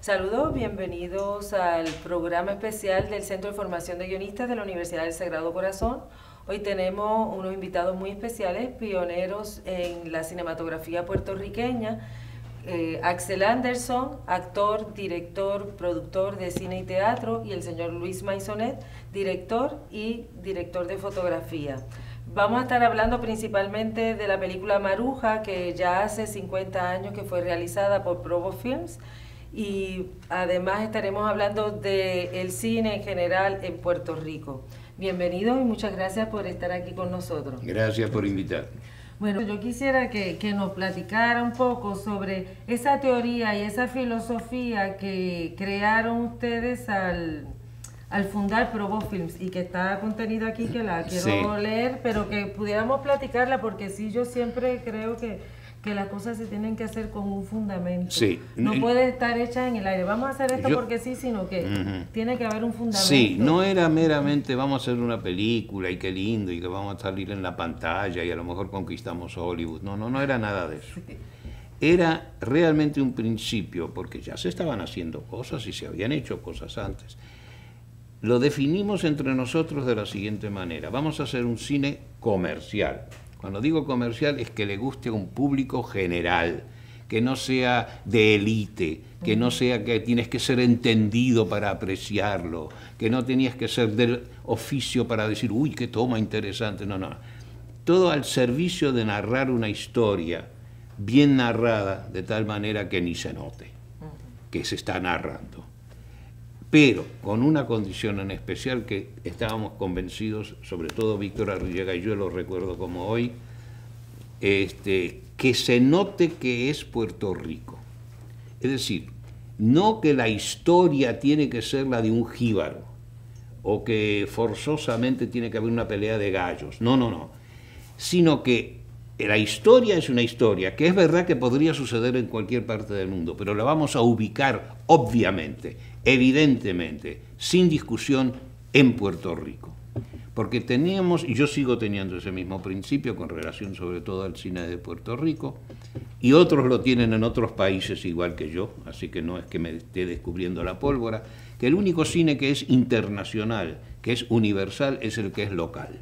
Saludos, bienvenidos al programa especial del Centro de Formación de Guionistas de la Universidad del Sagrado Corazón. Hoy tenemos unos invitados muy especiales, pioneros en la cinematografía puertorriqueña. Axel Anderson, actor, director, productor de cine y teatro, y el señor Luis Maisonet, director y director de fotografía. Vamos a estar hablando principalmente de la película Maruja, que ya hace 50 años que fue realizada por Provo Films, y además estaremos hablando del cine en general en Puerto Rico. Bienvenidos y muchas gracias por estar aquí con nosotros. Gracias por invitarme. Bueno, yo quisiera que nos platicara un poco sobre esa teoría y esa filosofía que crearon ustedes al fundar Provo Films y que está contenida aquí, que la quiero leer, pero que pudiéramos platicarla porque sí, yo siempre creo que las cosas se tienen que hacer con un fundamento. Sí. No puede estar hecha en el aire. Vamos a hacer esto porque sí, sino que tiene que haber un fundamento. Sí, no era meramente vamos a hacer una película y qué lindo y que vamos a salir en la pantalla y a lo mejor conquistamos Hollywood. No era nada de eso. Sí. Era realmente un principio, porque ya se estaban haciendo cosas y se habían hecho cosas antes. Lo definimos entre nosotros de la siguiente manera: vamos a hacer un cine comercial. Cuando digo comercial es que le guste a un público general, que no sea de élite, que no sea que tienes que ser entendido para apreciarlo, que no tenías que ser del oficio para decir, uy, qué toma interesante. No. Todo al servicio de narrar una historia bien narrada, de tal manera que ni se note que se está narrando. Pero con una condición en especial que estábamos convencidos, sobre todo Víctor Arrillaga y yo lo recuerdo como hoy, que se note que es Puerto Rico. Es decir, no que la historia tiene que ser la de un jíbaro, o que forzosamente tiene que haber una pelea de gallos, no, sino que la historia es una historia, que es verdad que podría suceder en cualquier parte del mundo, pero la vamos a ubicar, obviamente, evidentemente, sin discusión, en Puerto Rico. Porque teníamos, y yo sigo teniendo ese mismo principio con relación sobre todo al cine de Puerto Rico, y otros lo tienen en otros países igual que yo, así que no es que me esté descubriendo la pólvora, que el único cine que es internacional, que es universal, es el que es local.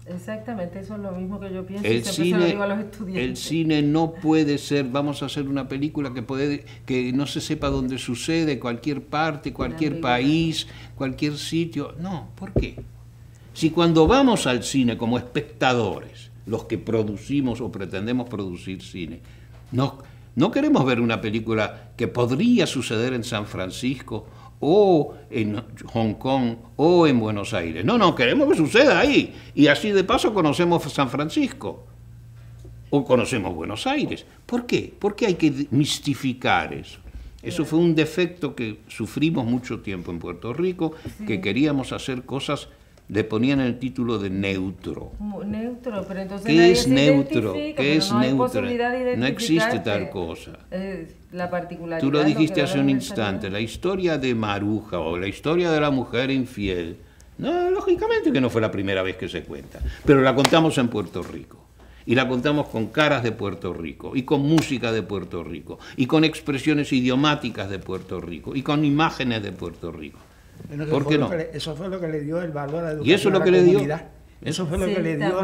Exactamente, eso es lo mismo que yo pienso y siempre se lo digo a los estudiantes. El cine no puede ser, vamos a hacer una película que no se sepa dónde sucede, cualquier parte, cualquier país, cualquier sitio. No, ¿por qué? Si cuando vamos al cine como espectadores, los que producimos o pretendemos producir cine, no queremos ver una película que podría suceder en San Francisco o en Hong Kong, o en Buenos Aires. No, queremos que suceda ahí. Y así de paso conocemos San Francisco, o conocemos Buenos Aires. ¿Por qué? Porque hay que mistificar eso. Eso fue un defecto que sufrimos mucho tiempo en Puerto Rico, que queríamos hacer cosas, le ponían el título de neutro. Neutro, pero entonces ¿qué es neutro? ¿Qué es neutro? No existe tal cosa. La particularidad. Tú lo dijiste hace un instante, la historia de Maruja o la historia de la mujer infiel, no, lógicamente que no fue la primera vez que se cuenta, pero la contamos en Puerto Rico. Y la contamos con caras de Puerto Rico, y con música de Puerto Rico, y con expresiones idiomáticas de Puerto Rico, y con imágenes de Puerto Rico. Bueno, ¿Por qué no? Eso fue lo que le dio el valor a la educación. ¿Y eso es lo que le dio? Eso fue lo que le dio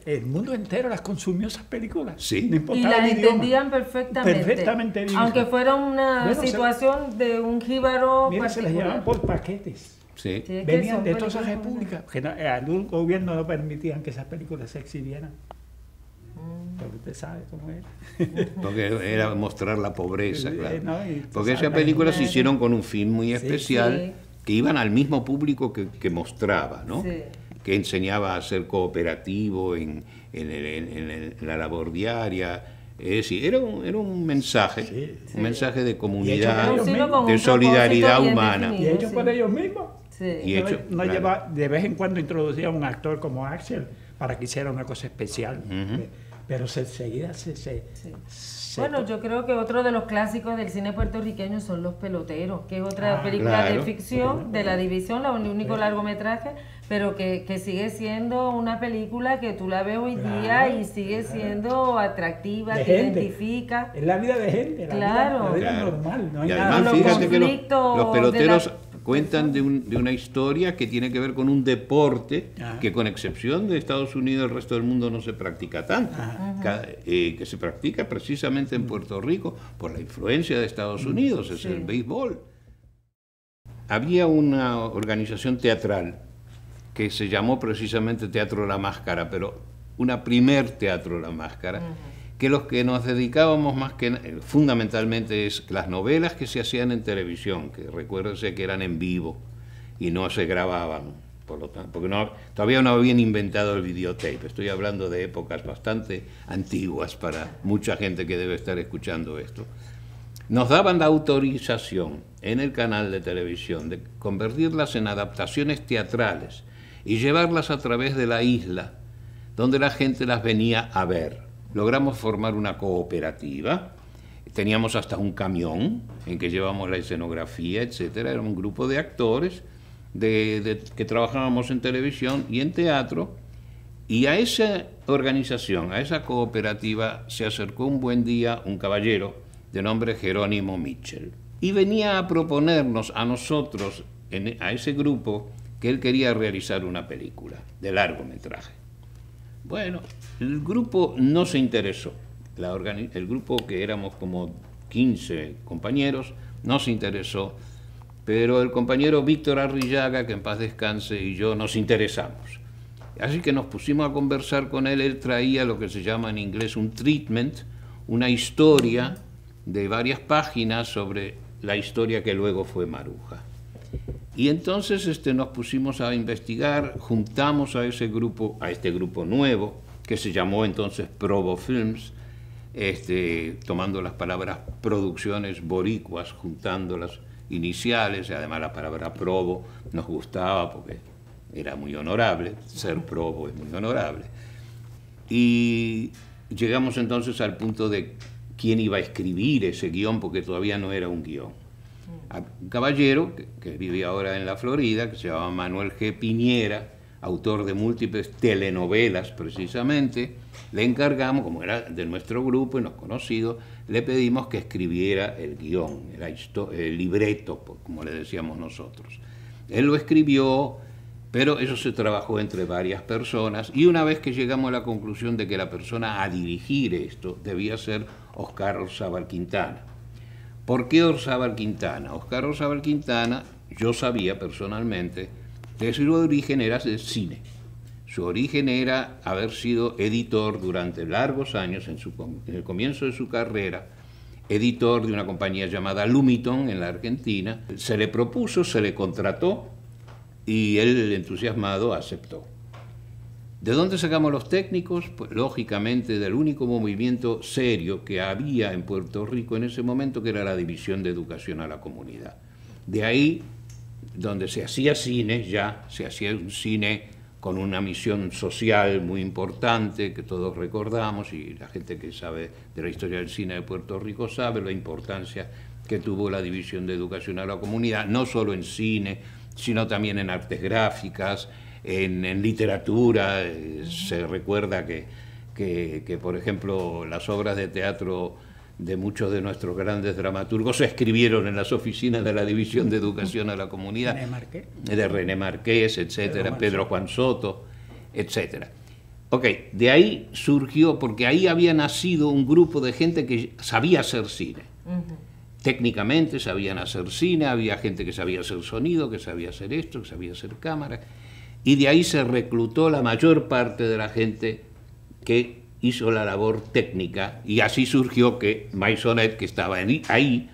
el mundo entero las consumió esas películas. Sí. No y las entendían perfectamente. Perfectamente bien. Aunque fuera una situación de un jíbaro particular. Se las llevaban por paquetes. Sí. Venían de todas esas repúblicas. Que algún gobierno no permitían que esas películas se exhibieran. Porque usted sabe cómo era. Porque era mostrar la pobreza, claro. No, porque esas películas se hicieron con un fin muy especial, que iban al mismo público que mostraba, ¿no? Sí. Que enseñaba a ser cooperativo en la labor diaria. Es decir, era un mensaje, un mensaje de comunidad, de solidaridad humana. Y hecho por ellos mismos. Sí. Y hecho, de vez en cuando introducía un actor como Axel para que hiciera una cosa especial. pero enseguida Sí. Bueno, yo creo que otro de los clásicos del cine puertorriqueño son Los Peloteros, que es otra película de ficción de la división, el único largometraje, pero que sigue siendo una película que tú la ves hoy día y sigue siendo atractiva, te identifica. Es la vida de gente, la vida normal. No hay y nada. además, fíjate que los peloteros de cuentan de una historia que tiene que ver con un deporte que, con excepción de Estados Unidos, el resto del mundo no se practica tanto, que se practica precisamente en Puerto Rico por la influencia de Estados Unidos, es el béisbol. Había una organización teatral que se llamó precisamente Teatro La Máscara, pero una primer Teatro La Máscara, que los que nos dedicábamos más que fundamentalmente es las novelas que se hacían en televisión, que recuérdense que eran en vivo y no se grababan, por lo tanto, porque todavía no habían inventado el videotape. Estoy hablando de épocas bastante antiguas para mucha gente que debe estar escuchando esto. Nos daban la autorización en el canal de televisión de convertirlas en adaptaciones teatrales y llevarlas a través de la isla, donde la gente las venía a ver. Logramos formar una cooperativa, teníamos hasta un camión en que llevamos la escenografía, etcétera. Era un grupo de actores que trabajábamos en televisión y en teatro, y a esa organización, a esa cooperativa, se acercó un buen día un caballero de nombre Jerónimo Mitchell, y venía a proponernos a nosotros, a ese grupo, que él quería realizar una película de largometraje. Bueno, el grupo no se interesó. El grupo, que éramos como 15 compañeros, no se interesó, pero el compañero Víctor Arrillaga, que en paz descanse, y yo nos interesamos. Así que nos pusimos a conversar con él. Él traía lo que se llama en inglés un treatment, una historia de varias páginas sobre la historia que luego fue Maruja. Y entonces nos pusimos a investigar, juntamos a ese grupo, a este grupo nuevo, que se llamó entonces Probo Films, tomando las palabras producciones boricuas, juntando las iniciales, y además la palabra Probo nos gustaba porque era muy honorable, ser Probo es muy honorable. Y llegamos entonces al punto de quién iba a escribir ese guión, porque todavía no era un guión. Un caballero que vive ahora en la Florida, que se llama Manuel G. Piñera, autor de múltiples telenovelas precisamente, le encargamos, como era de nuestro grupo y nos conocido, le pedimos que escribiera el guión, el libreto, como le decíamos nosotros. Él lo escribió, pero eso se trabajó entre varias personas, y una vez que llegamos a la conclusión de que la persona a dirigir esto debía ser Oscar Orzábal Quintana. ¿Por qué Orzábal Quintana? Oscar Orzábal Quintana, yo sabía personalmente que su origen era de cine. Su origen era haber sido editor durante largos años, en el comienzo de su carrera, editor de una compañía llamada Lumiton en la Argentina. Se le propuso, se le contrató, y él, entusiasmado, aceptó. ¿De dónde sacamos los técnicos? Pues lógicamente del único movimiento serio que había en Puerto Rico en ese momento, que era la División de Educación a la Comunidad. De ahí, donde se hacía cine, ya se hacía un cine con una misión social muy importante, que todos recordamos, y la gente que sabe de la historia del cine de Puerto Rico sabe la importancia que tuvo la División de Educación a la Comunidad, no solo en cine, sino también en artes gráficas, en literatura. Se recuerda que, por ejemplo, las obras de teatro de muchos de nuestros grandes dramaturgos se escribieron en las oficinas de la División de Educación a la Comunidad, de René Marqués, etcétera, Pedro Juan Soto, etcétera. Ok, de ahí surgió, porque ahí había nacido un grupo de gente que sabía hacer cine. Técnicamente sabían hacer cine, había gente que sabía hacer sonido, que sabía hacer esto, que sabía hacer cámara, y de ahí se reclutó la mayor parte de la gente que hizo la labor técnica, y así surgió que Maisonet, que estaba ahí,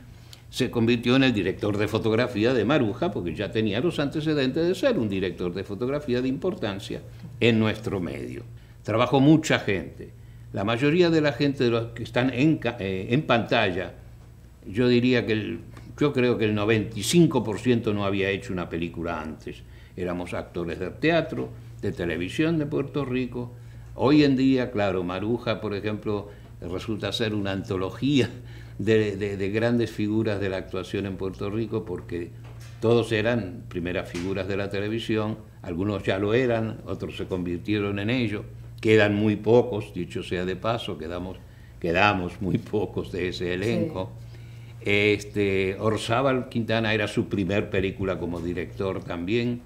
se convirtió en el director de fotografía de Maruja, porque ya tenía los antecedentes de ser un director de fotografía de importancia en nuestro medio. Trabajó mucha gente. La mayoría de la gente de los que están en pantalla, yo diría que yo creo que el 95% no había hecho una película antes. Éramos actores de teatro, de televisión de Puerto Rico, Hoy en día, claro, Maruja, por ejemplo, resulta ser una antología de grandes figuras de la actuación en Puerto Rico, porque todos eran primeras figuras de la televisión, algunos ya lo eran, otros se convirtieron en ello, quedan muy pocos, dicho sea de paso, quedamos muy pocos de ese elenco. Sí. Orzábal Quintana era su primer película como director también.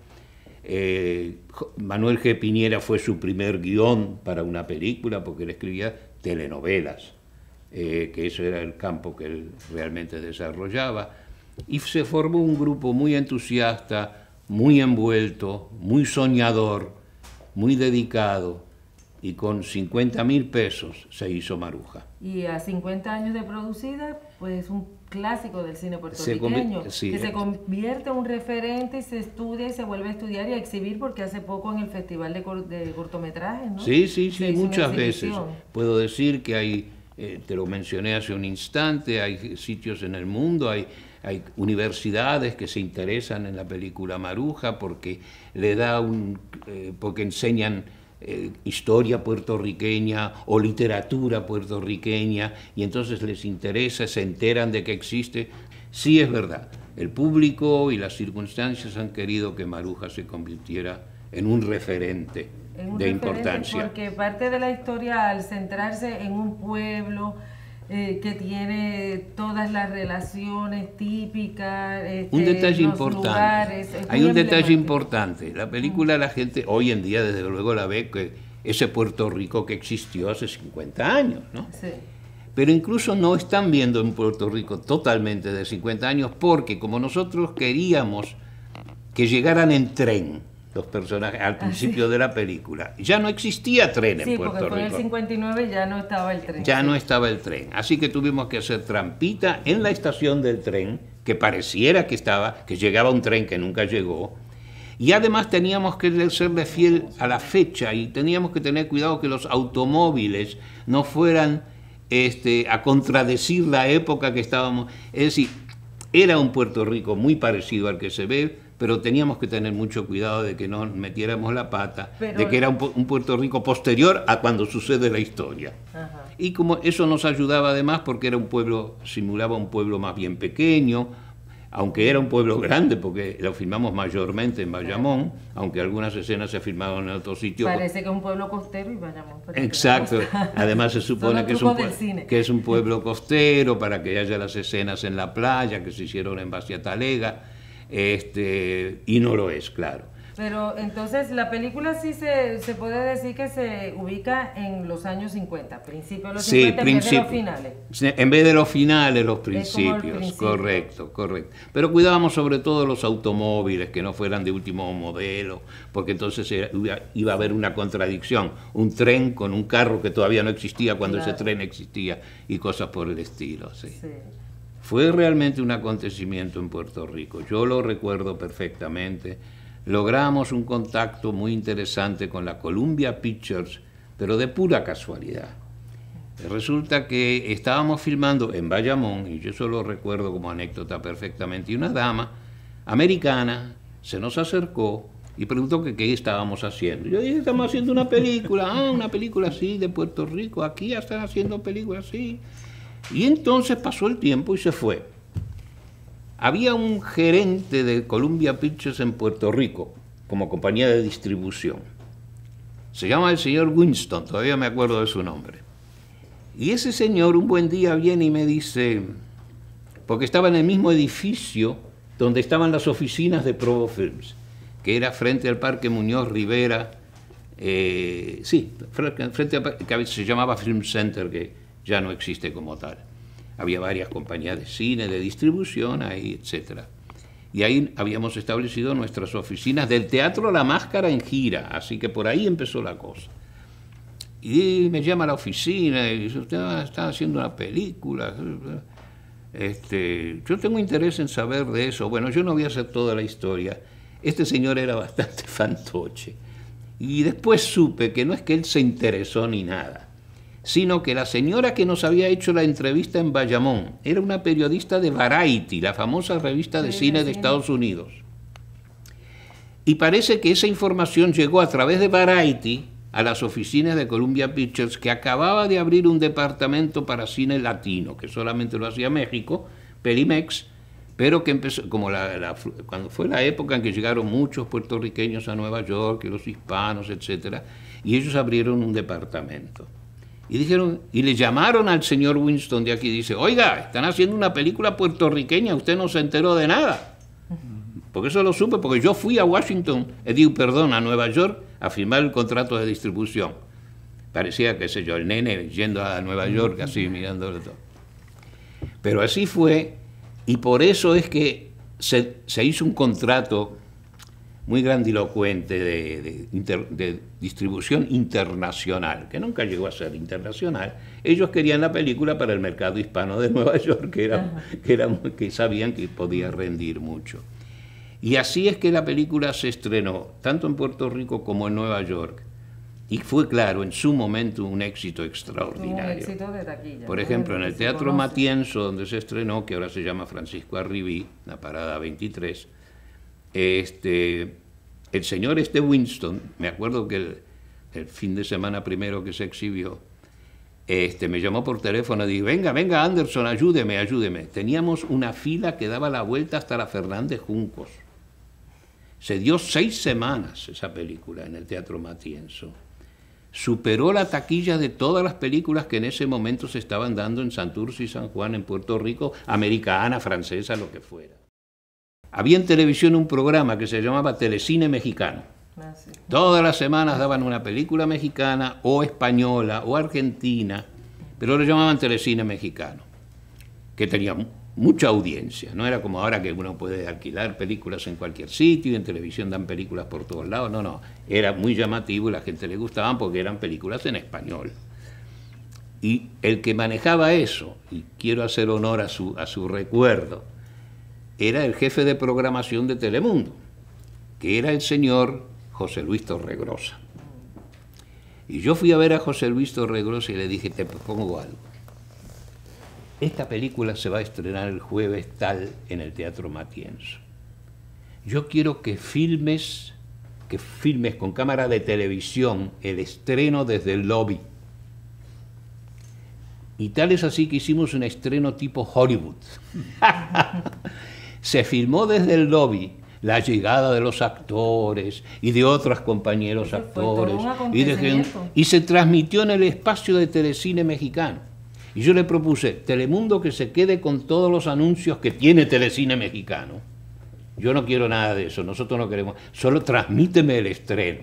Manuel G. Piñera fue su primer guión para una película, porque él escribía telenovelas, que eso era el campo que él realmente desarrollaba, y se formó un grupo muy entusiasta, muy envuelto, muy soñador, muy dedicado, y con 50.000 pesos se hizo Maruja. Y a 50 años de producida, pues un clásico del cine puertorriqueño, sí, que se convierte en un referente y se estudia y se vuelve a estudiar y a exhibir, porque hace poco en el Festival de Cortometrajes, ¿no? Sí, muchas veces. Puedo decir que hay, te lo mencioné hace un instante, hay sitios en el mundo, hay universidades que se interesan en la película Maruja porque le da porque enseñan historia puertorriqueña o literatura puertorriqueña, y entonces les interesa, se enteran de que existe. Sí, es verdad, el público y las circunstancias han querido que Maruja se convirtiera en un referente de importancia. Porque parte de la historia, al centrarse en un pueblo que tiene todas las relaciones típicas, un detalle importante. Hay un detalle importante. La película, la gente hoy en día desde luego la ve, que ese Puerto Rico que existió hace 50 años, ¿no? Sí. Pero incluso no están viendo un Puerto Rico totalmente de 50 años, porque como nosotros queríamos que llegaran en tren los personajes al principio de la película, ya no existía tren en Puerto Rico. Sí, porque en el 59 ya no estaba el tren. Ya no estaba el tren, así que tuvimos que hacer trampita en la estación del tren, que pareciera que llegaba un tren que nunca llegó, y además teníamos que serle fiel a la fecha, y teníamos que tener cuidado que los automóviles no fueran a contradecir la época que estábamos. Es decir, era un Puerto Rico muy parecido al que se ve, pero teníamos que tener mucho cuidado de que no metiéramos la pata, de que era un Puerto Rico posterior a cuando sucede la historia. Ajá. Y como eso nos ayudaba además, porque era un pueblo, simulaba un pueblo más bien pequeño, aunque era un pueblo grande, porque lo filmamos mayormente en Bayamón, aunque algunas escenas se filmaron en otros sitios. Parece que es un pueblo costero y Bayamón. Exacto, además se supone que es un pueblo costero, para que haya las escenas en la playa que se hicieron en Bacia Talega. Y no lo es, claro. Pero entonces la película sí se puede decir que se ubica en los años 50, principios de los 50 en vez de los finales. En vez de los finales, los principios, correcto. Pero cuidábamos sobre todo los automóviles, que no fueran de último modelo, porque entonces iba a haber una contradicción, un tren con un carro que todavía no existía cuando ese tren existía, y cosas por el estilo, sí. Fue realmente un acontecimiento en Puerto Rico, yo lo recuerdo perfectamente. Logramos un contacto muy interesante con la Columbia Pictures, pero de pura casualidad. Resulta que estábamos filmando en Bayamón, y yo eso lo recuerdo como anécdota perfectamente, y una dama americana se nos acercó y preguntó que qué estábamos haciendo. Yo dije, estamos haciendo una película. Una película así de Puerto Rico, aquí ya están haciendo películas así. Y entonces pasó el tiempo y se fue. Había un gerente de Columbia Pictures en Puerto Rico, como compañía de distribución. Se llama el señor Winston, todavía me acuerdo de su nombre. Y ese señor un buen día viene y me dice, porque estaba en el mismo edificio donde estaban las oficinas de Provo Films, que era frente al Parque Muñoz Rivera, frente al parque, que se llamaba Film Center, que ya no existe como tal. Había varias compañías de cine, de distribución ahí, etc. Y ahí habíamos establecido nuestras oficinas del Teatro La Máscara en gira, así que por ahí empezó la cosa. Y me llama a la oficina y dice, usted está haciendo una película. Yo tengo interés en saber de eso. Bueno, yo no voy a hacer toda la historia. Este señor era bastante fantoche. Y después supe que no es que él se interesó ni nada, sino que la señora que nos había hecho la entrevista en Bayamón era una periodista de Variety, la famosa revista de cine de Estados Unidos. Y parece que esa información llegó a través de Variety a las oficinas de Columbia Pictures, que acababa de abrir un departamento para cine latino, que solamente lo hacía México, Perimex, pero que empezó, como cuando fue la época en que llegaron muchos puertorriqueños a Nueva York, y los hispanos, etcétera, y ellos abrieron un departamento. Y dijeron, y le llamaron al señor Winston de aquí, dice, oiga, están haciendo una película puertorriqueña, usted no se enteró de nada. Porque eso lo supe, porque yo fui a Washington, a Nueva York, a firmar el contrato de distribución. Parecía, qué sé yo, el nene yendo a Nueva York, así, mirándolo todo. Pero así fue, y por eso es que se hizo un contrato muy grandilocuente de distribución internacional, que nunca llegó a ser internacional. Ellos querían la película para el mercado hispano de Nueva York, que sabían que podía rendir mucho. Y así es que la película se estrenó, tanto en Puerto Rico como en Nueva York, y fue, claro, en su momento un éxito extraordinario. Un éxito de taquilla. Por ejemplo, en el Teatro Matienzo, donde se estrenó, que ahora se llama Francisco Arribí, la Parada 23, el señor Winston, me acuerdo que el fin de semana primero que se exhibió, me llamó por teléfono y dijo, venga Anderson, ayúdeme. Teníamos una fila que daba la vuelta hasta la Fernández Juncos. Se dio 6 semanas esa película en el Teatro Matienzo. Superó la taquilla de todas las películas que en ese momento se estaban dando en Santurce y San Juan, en Puerto Rico, americana, francesa, lo que fuera. Había en televisión un programa que se llamaba Telecine Mexicano. Sí. Todas las semanas daban una película mexicana o española o argentina, pero lo llamaban Telecine Mexicano, que tenía mucha audiencia. No era como ahora que uno puede alquilar películas en cualquier sitio y en televisión dan películas por todos lados. No, era muy llamativo y la gente le gustaban porque eran películas en español. Y el que manejaba eso, y quiero hacer honor a su recuerdo, era el jefe de programación de Telemundo, que era el señor José Luis Torregrosa. Y yo fui a ver a José Luis Torregrosa y le dije, te propongo algo. Esta película se va a estrenar el jueves tal en el Teatro Matienzo. Yo quiero que filmes con cámara de televisión el estreno desde el lobby. Y tal es así que hicimos un estreno tipo Hollywood. Se filmó desde el lobby la llegada de los actores y de otros compañeros actores. Y se transmitió en el espacio de Telecine Mexicano. Y yo le propuse, Telemundo que se quede con todos los anuncios que tiene Telecine Mexicano. Yo no quiero nada de eso, nosotros no queremos, solo transmíteme el estreno.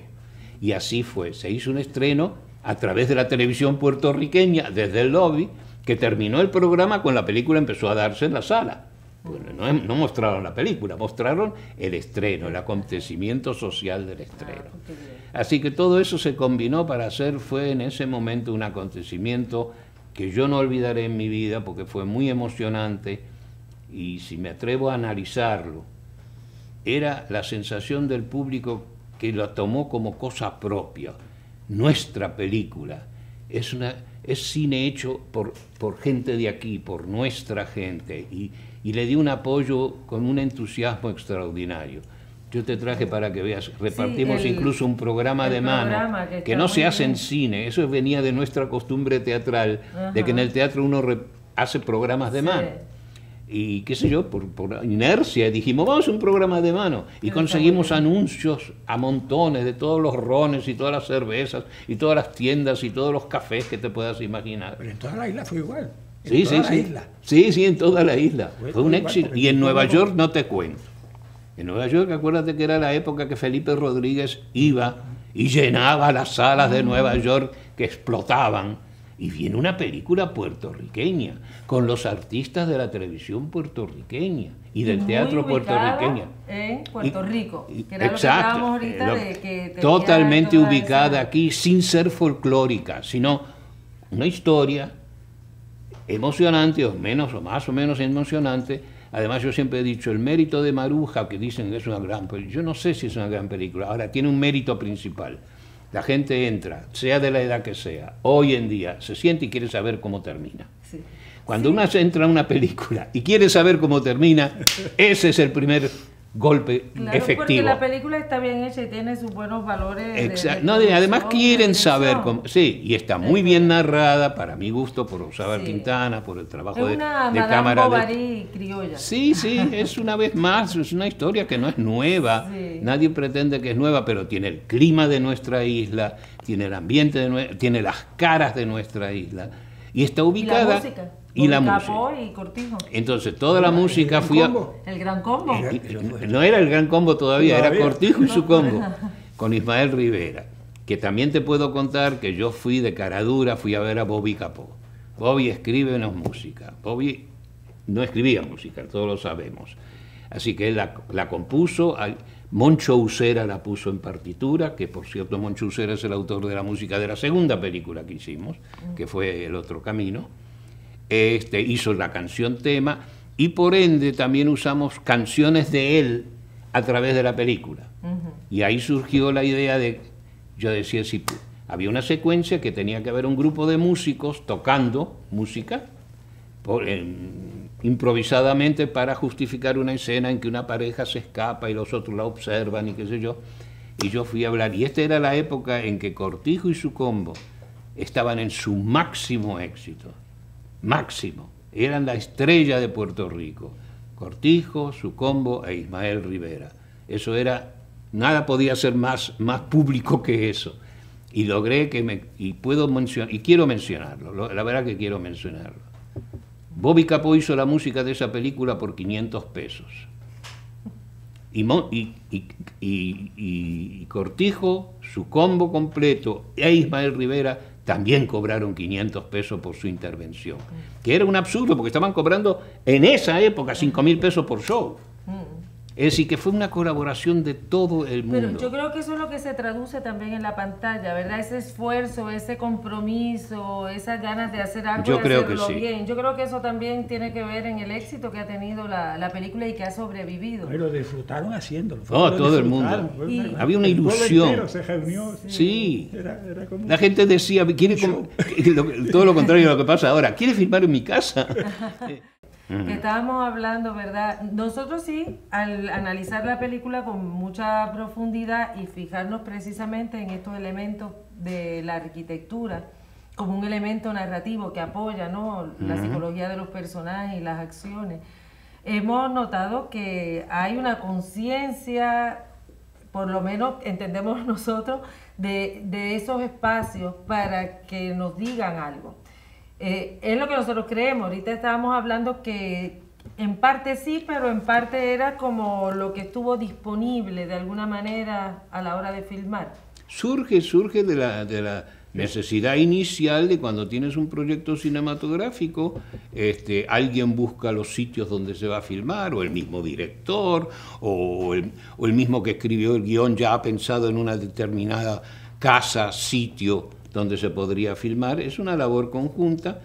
Y así fue, se hizo un estreno a través de la televisión puertorriqueña, desde el lobby, que terminó el programa cuando la película empezó a darse en la sala. Bueno, no mostraron la película, mostraron el estreno, el acontecimiento social del estreno. Así que todo eso se combinó para hacer, fue en ese momento un acontecimiento que yo no olvidaré en mi vida porque fue muy emocionante y si me atrevo a analizarlo, era la sensación del público que lo tomó como cosa propia. Nuestra película es cine hecho por gente de aquí, por nuestra gente, y le di un apoyo con un entusiasmo extraordinario. Yo te traje para que veas, repartimos incluso un programa de mano, que no se hace en cine, eso venía de nuestra costumbre teatral, de que en el teatro uno hace programas de mano. Y qué sé yo, por inercia dijimos, vamos a un programa de mano. Y conseguimos anuncios a montones de todos los rones y todas las cervezas y todas las tiendas y todos los cafés que te puedas imaginar. Pero en toda la isla fue igual. Sí, en toda la isla. Fue un éxito. Y en Nueva York no te cuento. En Nueva York, acuérdate que era la época que Felipe Rodríguez iba y llenaba las salas de Nueva York que explotaban. Y viene una película puertorriqueña, con los artistas de la televisión puertorriqueña y del teatro puertorriqueño. En Puerto Rico, que era exacto, lo que hablábamos ahorita de que totalmente ubicada aquí, sin ser folclórica, sino una historia emocionante, o más o menos emocionante. Además, yo siempre he dicho, el mérito de Maruja, que dicen que es una gran película, yo no sé si es una gran película, ahora tiene un mérito principal. La gente entra, sea de la edad que sea, hoy en día, se siente y quiere saber cómo termina. Cuando uno entra a una película y quiere saber cómo termina, ese es el primer golpe Claro, efectivo. porque la película está bien hecha y tiene sus buenos valores. Exacto. No, además quieren saber cómo. Sí, y está muy bien narrada, para mi gusto, por Osaba Quintana, por el trabajo de cámara. Bovary criolla. Sí, es una vez más, es una historia que no es nueva. Sí. Nadie pretende que es nueva, pero tiene el clima de nuestra isla, tiene el ambiente, tiene las caras de nuestra isla. Y está ubicada. Y la música. Y Cortijo. Entonces, toda la música El gran combo. No era el gran combo todavía, era Cortijo y su combo, con Ismael Rivera. Que también te puedo contar que yo fui de caradura, fui a ver a Bobby Capó. Bobby escribe una música. Bobby no escribía música, todos lo sabemos. Así que él la compuso, Moncho Usera la puso en partitura, que por cierto Moncho Usera es el autor de la música de la segunda película que hicimos, que fue El Otro Camino. Hizo la canción tema y por ende también usamos canciones de él a través de la película. Y ahí surgió la idea de, yo decía, si había una secuencia que tenía que haber un grupo de músicos tocando música improvisadamente para justificar una escena en que una pareja se escapa y los otros la observan y qué sé yo. Y yo fui a hablar, y esta era la época en que Cortijo y su combo estaban en su máximo éxito. Máximo, eran la estrella de Puerto Rico, Cortijo, su combo e Ismael Rivera. Eso era, nada podía ser más público que eso. Y logré y puedo mencionar, y quiero mencionarlo, la verdad que quiero mencionarlo. Bobby Capó hizo la música de esa película por 500 pesos. Y Cortijo, su combo completo, e Ismael Rivera también cobraron 500 pesos por su intervención, que era un absurdo porque estaban cobrando en esa época 5.000 pesos por show. Es decir, que fue una colaboración de todo el mundo. Pero yo creo que eso es lo que se traduce también en la pantalla, ¿verdad? Ese esfuerzo, ese compromiso, esas ganas de hacer algo y hacerlo bien. Yo creo que eso también tiene que ver en el éxito que ha tenido la película y que ha sobrevivido. Pero disfrutaron haciéndolo. Todo el mundo. Había una ilusión. Se reunió. Sí. Era como... La gente decía, todo lo contrario de lo que pasa ahora, ¿quiere filmar en mi casa? Que estábamos hablando, ¿verdad? Nosotros sí, al analizar la película con mucha profundidad y fijarnos precisamente en estos elementos de la arquitectura como un elemento narrativo que apoya, ¿no?, la psicología de los personajes y las acciones, hemos notado que hay una conciencia, por lo menos entendemos nosotros, de esos espacios para que nos digan algo. Es lo que nosotros creemos. Ahorita estábamos hablando que en parte sí, pero en parte era como lo que estuvo disponible de alguna manera a la hora de filmar. Surge de la necesidad inicial de cuando tienes un proyecto cinematográfico, alguien busca los sitios donde se va a filmar, o el mismo director, o el mismo que escribió el guión ya ha pensado en una determinada casa, sitio donde se podría filmar. Es una labor conjunta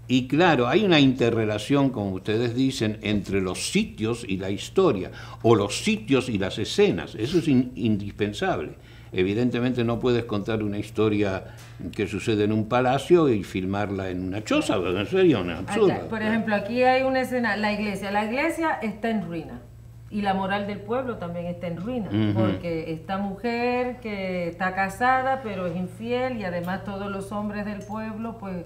y claro, hay una interrelación, como ustedes dicen, entre los sitios y la historia, o los sitios y las escenas. Eso es indispensable. Evidentemente no puedes contar una historia que sucede en un palacio y filmarla en una choza, en serio, una absurda. Por ejemplo, aquí hay una escena, la iglesia está en ruina. Y la moral del pueblo también está en ruina, porque esta mujer que está casada pero es infiel, y además todos los hombres del pueblo pues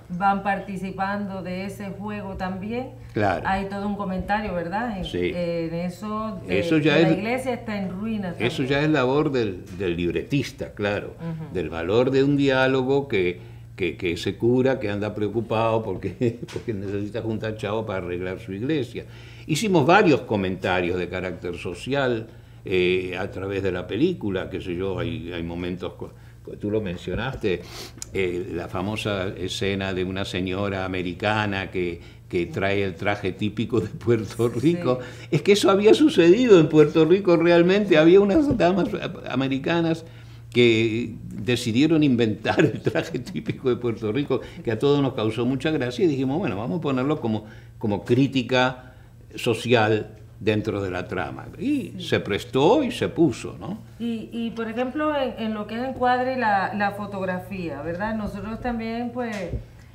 van participando de ese juego también. Claro. Hay todo un comentario, ¿verdad? Sí. En eso, ya la iglesia está en ruina también. Eso ya es labor del libretista, claro, del valor de un diálogo que ese cura que anda preocupado porque necesita juntar chavo para arreglar su iglesia. Hicimos varios comentarios de carácter social a través de la película, qué sé yo, hay momentos, tú lo mencionaste, la famosa escena de una señora americana que trae el traje típico de Puerto Rico. Sí. Es que eso había sucedido en Puerto Rico realmente, había unas damas americanas que decidieron inventar el traje típico de Puerto Rico, que a todos nos causó mucha gracia, y dijimos, bueno, vamos a ponerlo como crítica social dentro de la trama. Y se prestó y se puso, ¿no? Y por ejemplo, en lo que es encuadre y la fotografía, ¿verdad? Nosotros también, pues,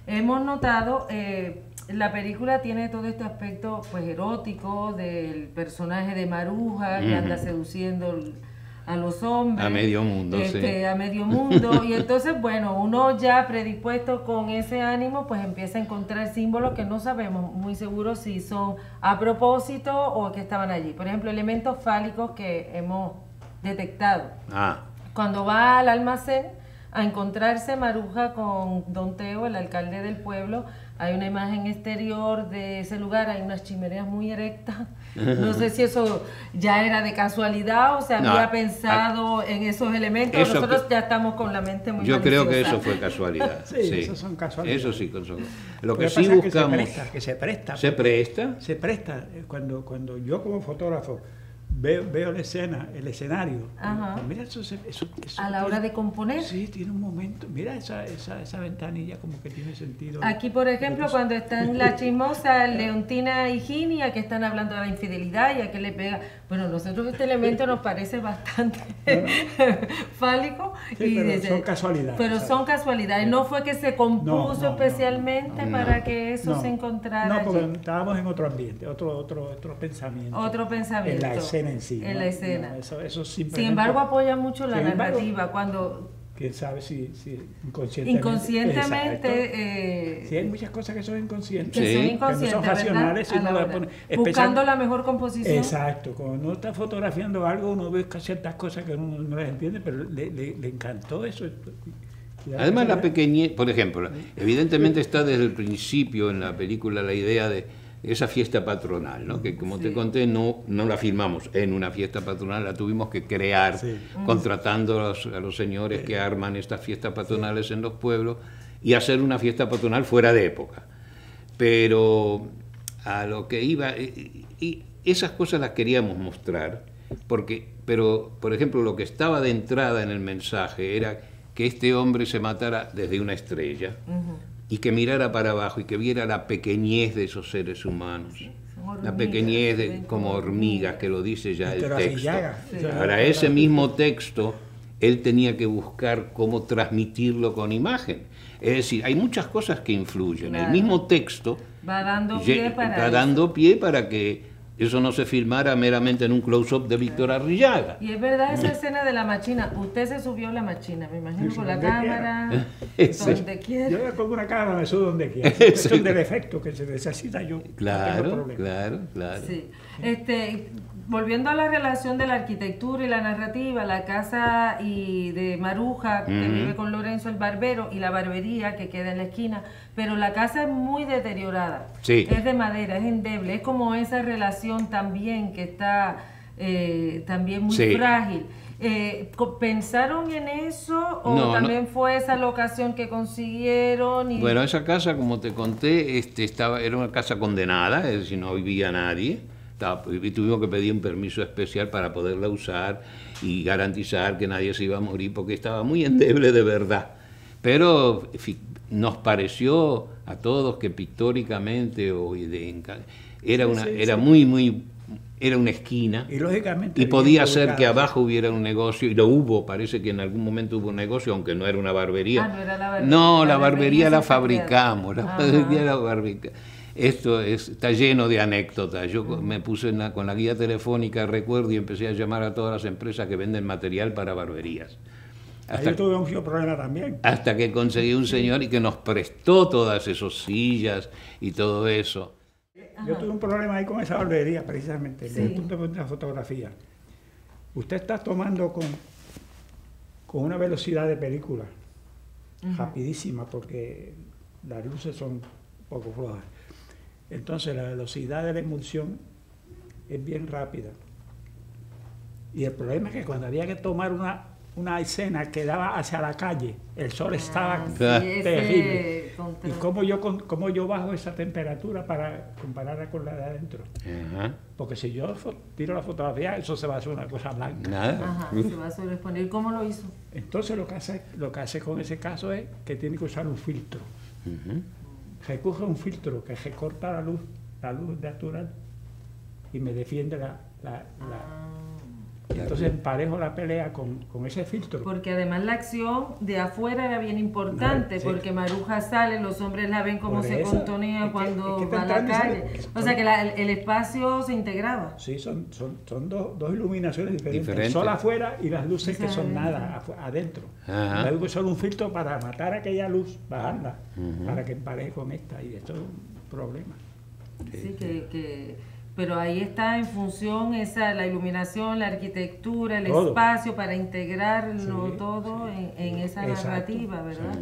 hemos notado la película tiene todo este aspecto pues erótico del personaje de Maruja que anda seduciendo a los hombres. A medio mundo, sí. A medio mundo. Y entonces, bueno, uno ya predispuesto con ese ánimo, pues empieza a encontrar símbolos que no sabemos muy seguros si son a propósito o que estaban allí. Por ejemplo, elementos fálicos que hemos detectado. Cuando va al almacén a encontrarse Maruja con Don Teo, el alcalde del pueblo, hay una imagen exterior de ese lugar, hay unas chimeneas muy erectas. No sé si eso ya era de casualidad o se había pensado en esos elementos. Eso nosotros ya estamos con la mente muy Yo maliciosa. creo que eso fue casualidad. Sí, eso son casualidades. Eso sí, lo que sí buscamos... Que se presta. ¿Se presta? Se presta. Cuando yo como fotógrafo veo la escena, el escenario, pues mira eso a la hora de componer. Sí, tiene un momento. Mira esa ventanilla como que tiene sentido. Aquí, por ejemplo, cuando están la chismosa Leontina y Ginia, que están hablando de la infidelidad y a qué le pega. Bueno, nosotros este elemento nos parece bastante fálico. Sí, pero son casualidades. Pero son casualidades. No fue que se compuso especialmente para que eso se encontrara. No, porque estábamos en otro ambiente, otro pensamiento. Otro pensamiento. En la escena en sí. En la escena. Eso simplemente, sin embargo, apoya mucho la narrativa. Cuando quién sabe si inconscientemente sí, hay muchas cosas que son inconscientes, que no son racionales, y uno buscando la mejor composición. Exacto, cuando uno está fotografiando algo uno ve ciertas cosas que uno no las entiende, pero le encantó eso. Además la pequeñez, por ejemplo, evidentemente está desde el principio en la película la idea de esa fiesta patronal, ¿no? Que como te conté, no la filmamos en una fiesta patronal, la tuvimos que crear contratando a los señores que arman estas fiestas patronales en los pueblos y hacer una fiesta patronal fuera de época. Pero a lo que iba, y esas cosas las queríamos mostrar, pero por ejemplo lo que estaba de entrada en el mensaje era que este hombre se matara desde una estrella. Y que mirara para abajo y que viera la pequeñez de esos seres humanos, la pequeñez como hormigas, que lo dice ya el texto. Para ese mismo texto, él tenía que buscar cómo transmitirlo con imagen. Es decir, hay muchas cosas que influyen. Claro. El mismo texto va dando pie para que eso no se filmara meramente en un close-up de Víctor Arrillaga. Y es verdad esa escena de la machina. Usted se subió a la machina, me imagino, con la cámara, donde quiera. Yo con una cámara me subo donde quiera. Es cuestión del efecto que se necesita yo. Claro. Sí. Volviendo a la relación de la arquitectura y la narrativa, la casa de Maruja, que vive con Lorenzo el barbero, y la barbería que queda en la esquina, pero la casa es muy deteriorada, es de madera, es endeble, es como esa relación también que está también muy frágil. ¿Pensaron en eso o también fue esa locación que consiguieron? Bueno, esa casa, como te conté, era una casa condenada, es decir, no vivía nadie. Y tuvimos que pedir un permiso especial para poderla usar y garantizar que nadie se iba a morir porque estaba muy endeble de verdad. Pero nos pareció a todos que pictóricamente era una esquina y, lógicamente, y podía ser que abajo hubiera un negocio, y lo hubo, parece que en algún momento hubo un negocio, aunque no era una barbería. No era la barbería. No, la barbería la fabricamos, Esto está lleno de anécdotas. Yo me puse con la guía telefónica, recuerdo, y empecé a llamar a todas las empresas que venden material para barberías. Yo tuve un problema también. Hasta que conseguí un señor y que nos prestó todas esas sillas y todo eso. Yo tuve un problema ahí con esa barbería, precisamente, desde el punto de vista de la fotografía. Usted está tomando con una velocidad de película rapidísima, porque las luces son un poco flojas. Entonces la velocidad de la emulsión es bien rápida. Y el problema es que cuando había que tomar una escena que daba hacia la calle, el sol estaba terrible. ¿Y cómo yo bajo esa temperatura para compararla con la de adentro? Porque si yo tiro la fotografía, eso se va a hacer una cosa blanca. Se va a sobreexponer. ¿Cómo lo hizo? Entonces lo que hace con ese caso es que tiene que usar un filtro. Recoge un filtro que recorta la luz natural, y me defiende Entonces emparejo la pelea con ese filtro. Porque además la acción de afuera era bien importante, porque Maruja sale, los hombres la ven como se contonea cuando va a la calle. O sea que el espacio se integraba. Sí, son dos iluminaciones diferentes. El sol afuera y las luces que son nada adentro. Luego que son un filtro para matar aquella luz, bajarla, para que empareje con esta. Y esto es un problema. Sí, pero ahí está en función la iluminación, la arquitectura, el espacio para integrarlo todo en esa narrativa, ¿verdad?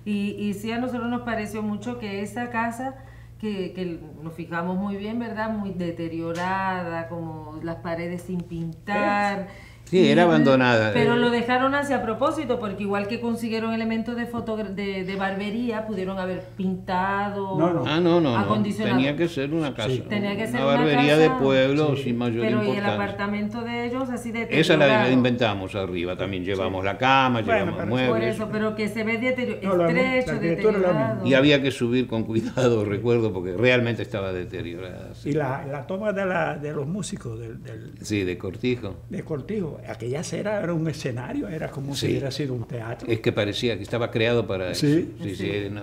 Y sí, a nosotros nos pareció mucho que esa casa, que nos fijamos muy bien, ¿verdad? Muy deteriorada, como las paredes sin pintar. Sí, era abandonada. Pero lo dejaron así a propósito, porque igual que consiguieron elementos de barbería, pudieron haber pintado, acondicionado. Tenía que ser una casa. Sí. Tenía que ser una barbería de pueblo sin mayor importancia. Pero y el apartamento de ellos así deteriorado. Esa la inventamos arriba, también llevamos la cama, llevamos muebles. Por eso, pero que se ve estrecho, deteriorado. Y había que subir con cuidado, recuerdo, porque realmente estaba deteriorada. Sí. Y la toma de los músicos sí, de Cortijo. De Cortijo. Aquella acera era un escenario, era como si hubiera sido un teatro. Es que parecía que estaba creado para eso.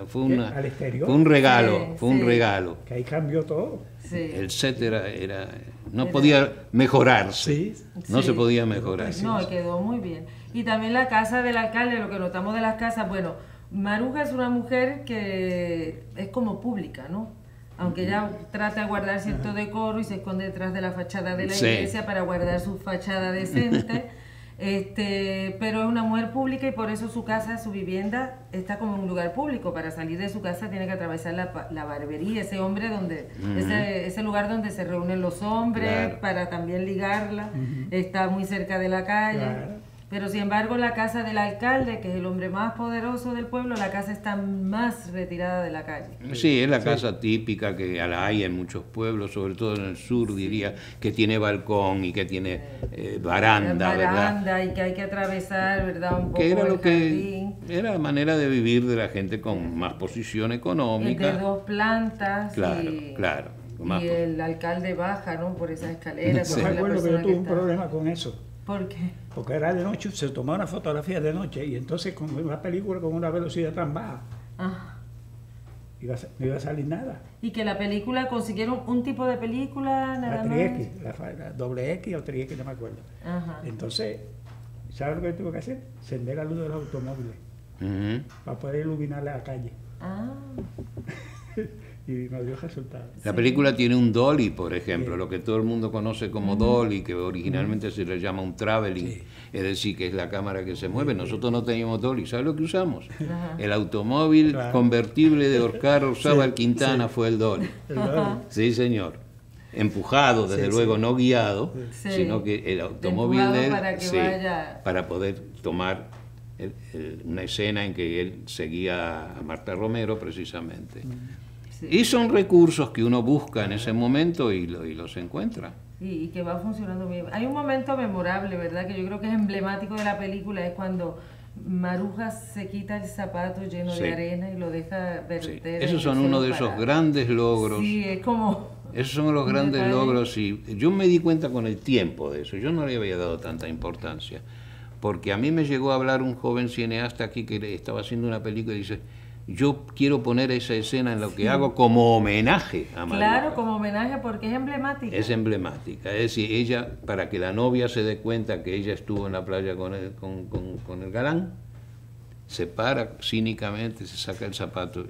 Fue un regalo. Que ahí cambió todo. Sí. El set no podía mejorarse. No se podía mejorar. No, quedó muy bien. Y también la casa del alcalde, lo que notamos de las casas, bueno, Maruja es una mujer que es como pública, ¿no? Aunque ella trata de guardar cierto decoro y se esconde detrás de la fachada de la iglesia para guardar su fachada decente, pero es una mujer pública y por eso su casa, su vivienda, está como en un lugar público. Para salir de su casa tiene que atravesar la barbería, ese lugar donde se reúnen los hombres para también ligarla, está muy cerca de la calle. Claro. Pero sin embargo la casa del alcalde, que es el hombre más poderoso del pueblo, la casa está más retirada de la calle. Sí, es la casa típica que la hay en muchos pueblos, sobre todo en el sur, diría, que tiene balcón y que tiene baranda, ¿verdad? Y que hay que atravesar, ¿verdad? Un poco que era el jardín. Era la manera de vivir de la gente con más posición económica. De 2 plantas. Claro. Y el alcalde baja, ¿no? Por esa escalera. Yo me acuerdo que yo tuve un problema con eso. ¿Por qué? Porque era de noche, se tomaba una fotografía de noche y entonces con una película con una velocidad tan baja no iba a salir nada. ¿Y que la película consiguieron un tipo de película nada más? La doble X o 3X, no me acuerdo. Entonces, ¿sabes lo que tuve que hacer? Encender la luz de los automóviles para poder iluminar la calle. Y me dio resultado. La película tiene un dolly, por ejemplo, lo que todo el mundo conoce como dolly, que originalmente se le llama un traveling, es decir, que es la cámara que se mueve. Nosotros no teníamos dolly, ¿sabes lo que usamos? El automóvil convertible de Oscar Orzábal Quintana fue el dolly. Sí, señor. Empujado, desde luego, no guiado, sino que el automóvil de él, para poder tomar una escena en que él seguía a Marta Romero, precisamente. Y son recursos que uno busca en ese momento y los encuentra. Y que va funcionando bien. Hay un momento memorable, ¿verdad? Que yo creo que es emblemático de la película, es cuando Maruja se quita el zapato lleno de arena y lo deja verter. Esos son uno de esos grandes logros. Sí, es como... Esos son los grandes logros y yo me di cuenta con el tiempo de eso. Yo no le había dado tanta importancia. Porque a mí me llegó a hablar un joven cineasta aquí que estaba haciendo una película y dice... Yo quiero poner esa escena en lo que hago como homenaje a Maruja. Claro, como homenaje porque es emblemática. Es emblemática. Es decir, ella, para que la novia se dé cuenta que ella estuvo en la playa con el galán, se para cínicamente, se saca el zapato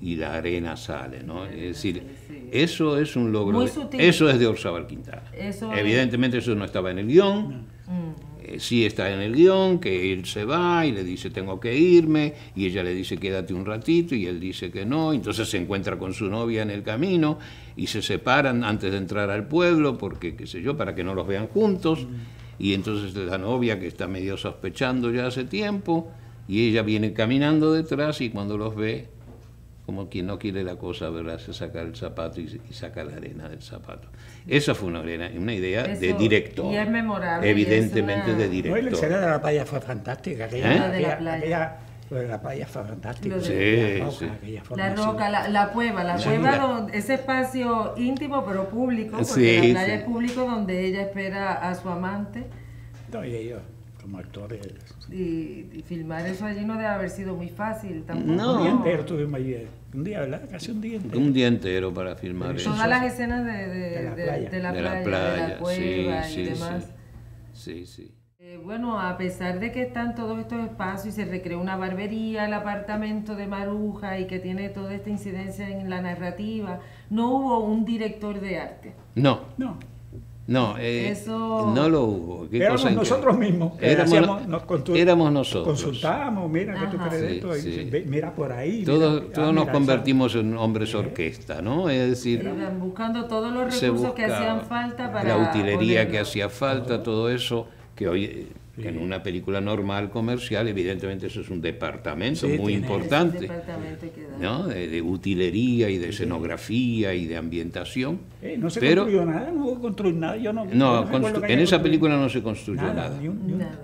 y la arena sale, ¿no? Es decir, eso es un logro. Eso es de Orzábal Quintana. Evidentemente eso no estaba en el guión. Sí está en el guión, que él se va y le dice tengo que irme, y ella le dice quédate un ratito, y él dice que no, entonces se encuentra con su novia en el camino, y se separan antes de entrar al pueblo, porque qué sé yo, para que no los vean juntos, y entonces la novia que está medio sospechando ya hace tiempo, y ella viene caminando detrás, y cuando los ve, como quien no quiere la cosa, ¿verdad? Se saca el zapato y saca la arena del zapato. Esa fue una idea de director. Y es memorable. Evidentemente de director. La escena de la playa fue fantástica. Aquella Lo de la playa fue fantástico. Sí, La roca, sí. aquella La formación. roca, la cueva, Sí. ese espacio íntimo pero público, porque Sí, la playa sí. es público donde ella espera a su amante No, y ellos, como actores, y filmar eso allí no debe haber sido muy fácil tampoco. No. un día entero estuvimos allí. Un día, ¿verdad? Casi un día entero. Un día entero para filmar eso. Todas las escenas De la playa. de la De la playa, de playa, la cueva sí, y sí, demás. sí, sí. Bueno, a pesar de que están todos estos espacios y se recreó una barbería, el apartamento de Maruja y que tiene toda esta incidencia en la narrativa, no hubo un director de arte. No, No, no, Eso- no lo hubo. ¿Qué éramos cosa nosotros mismos. Que Éramos, hacíamos, éramos nosotros. Consultábamos, mira, ¿qué tú Ajá. crees de Sí, esto? Y sí. mira por ahí. Todos, mira, todos nos mira, convertimos en hombres orquesta, ¿no? Es decir, Iban buscando todos los se recursos que buscaba hacían falta para la utilería ponerlo. que hacía falta, todo eso, que hoy en una película normal, comercial, evidentemente eso es un departamento Sí, muy tiene- importante, Departamento que da. ¿no? De utilería y de escenografía y de ambientación. No se Pero- construyó nada, no hubo construir nada. Yo no, No, yo recuerdo que en haya esa construido película no se construyó nada. Ni un, Nada.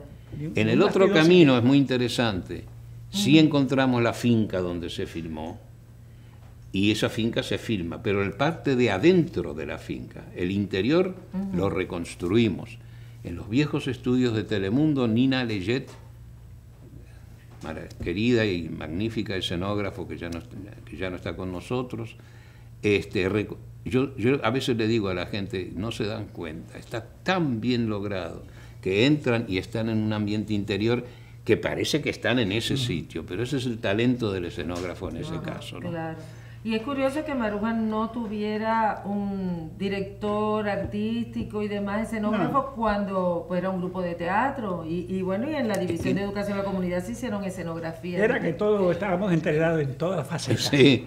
En el otro camino es muy interesante. Sí encontramos la finca donde se filmó y esa finca se filma, pero el parte de adentro de la finca, el interior, lo reconstruimos. En los viejos estudios de Telemundo, Nina Leggett, querida y magnífica escenógrafo que ya no está con nosotros, yo a veces le digo a la gente, no se dan cuenta, está tan bien logrado que entran y están en un ambiente interior que parece que están en ese sitio, pero ese es el talento del escenógrafo en ese caso, ¿no? Claro. Y es curioso que Maruja no tuviera un director artístico y demás escenógrafo cuando pues, era un grupo de teatro. Y bueno, y en la División de Educación de la Comunidad se hicieron escenografías. Era que todos estábamos integrados en todas las facetas. Sí.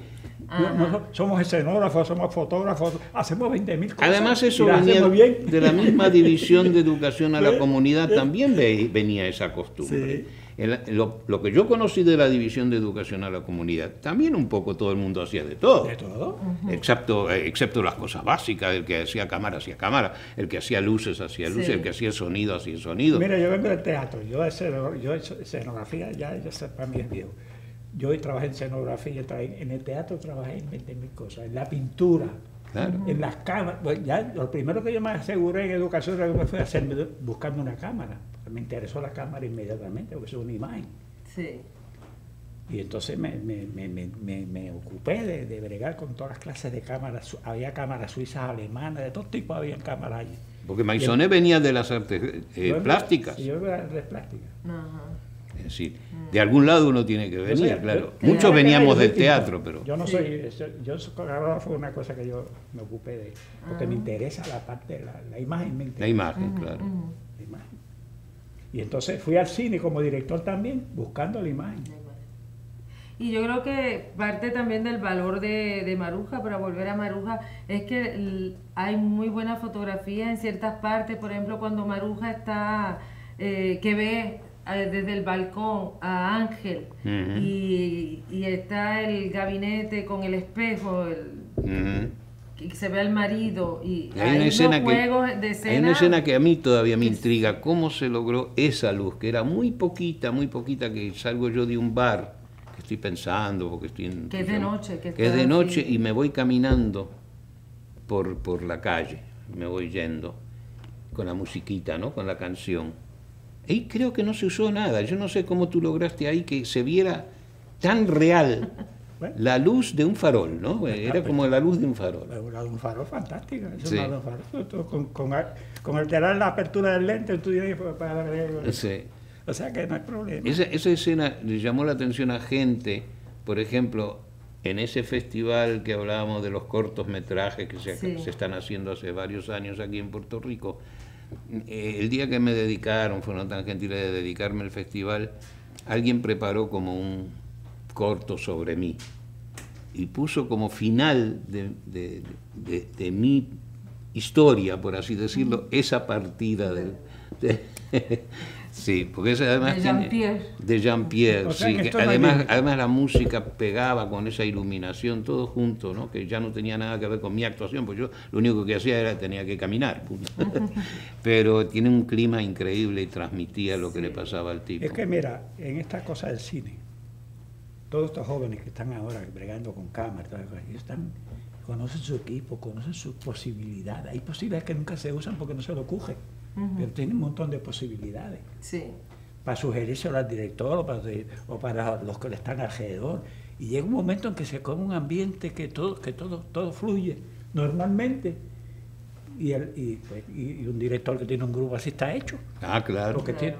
Somos escenógrafos, somos fotógrafos, hacemos 20.000 cosas. Además eso y las venía hacemos bien. de la misma División de Educación a la Sí, Comunidad, sí. también venía esa costumbre. Sí. Lo que yo conocí de la División de Educación a la Comunidad, también un poco todo el mundo hacía de todo. De todo. Excepto las cosas básicas, el que hacía cámara, el que hacía luces, Sí. el que hacía sonido, hacía sonido. Mira, yo vengo del teatro, yo he hecho escenografía, ya para mí es viejo. Yo trabajé en escenografía, en el teatro trabajé en 20.000 cosas, en la pintura, Claro. en las cámaras. Pues ya, lo primero que yo me aseguré en educación era que me fue a hacer buscando una cámara. Me interesó la cámara inmediatamente, porque eso es una imagen. Sí. Y entonces me ocupé de bregar con todas las clases de cámaras. Había cámaras suizas, alemanas, de todo tipo había cámaras allí. Porque Maisonet venía de las artes plásticas. Sí, yo vengo de las artes plásticas. Ajá. Es decir, de algún lado uno tiene que venir, Yo soy- claro. yo- Muchos yo- veníamos yo- del yo- teatro, pero... Yo no Sí. soy... Yo fue una cosa que yo me ocupé de... Porque me interesa la parte de la imagen. Me interesa, La imagen, claro. la imagen. Y entonces fui al cine como director también, buscando la imagen. Y yo creo que parte también del valor de Maruja, para volver a Maruja, es que hay muy buena fotografía en ciertas partes. Por ejemplo, cuando Maruja está, que ve desde el balcón a Ángel Ujú. y está el gabinete con el espejo, Ujú. que se ve al marido y Hay una escena unos juegos de escena. hay una escena que a mí todavía me intriga, cómo se logró esa luz, que era muy poquita, que salgo yo de un bar, que estoy pensando, porque estoy en... Que es de noche, que Que es está de noche así. y me voy caminando por la calle, me voy yendo, con la musiquita, ¿no? Con la canción. Y creo que no se usó nada, yo no sé cómo tú lograste ahí que se viera tan real Bueno. la luz de un farol, ¿no? Era como la luz de un farol. Un farol fantástico. Eso Sí. es un farol. Tú con alterar la apertura del lente, tú tienes para ver. Sí. O sea que no hay problema. Esa escena le llamó la atención a gente, por ejemplo, en ese festival que hablábamos de los cortometrajes que Sí. se están haciendo hace varios años aquí en Puerto Rico. El día que me dedicaron, fueron tan gentiles de dedicarme al festival, alguien preparó como un corto sobre mí y puso como final de mi historia, por así decirlo, esa partida sí, porque esa además De tiene- Jean-Pierre. de Jean-Pierre, O sea, sí, que que esto no hay además, límite. además la música pegaba con esa iluminación, todo junto, ¿no? Que ya no tenía nada que ver con mi actuación, pues yo lo único que hacía era tenía que caminar, punto. Pero tiene un clima increíble y transmitía lo que le pasaba al tipo. Es que mira, en esta cosa del cine, todos estos jóvenes que están ahora bregando con cámaras, ellos conocen su equipo, conocen sus posibilidades. Hay posibilidades que nunca se usan porque no se lo cogen, pero tienen un montón de posibilidades. Sí. Para sugerirse al director o para los que le están alrededor. Y llega un momento en que se come un ambiente que todo fluye normalmente. Y un director que tiene un grupo así está hecho. Ah, claro. Porque,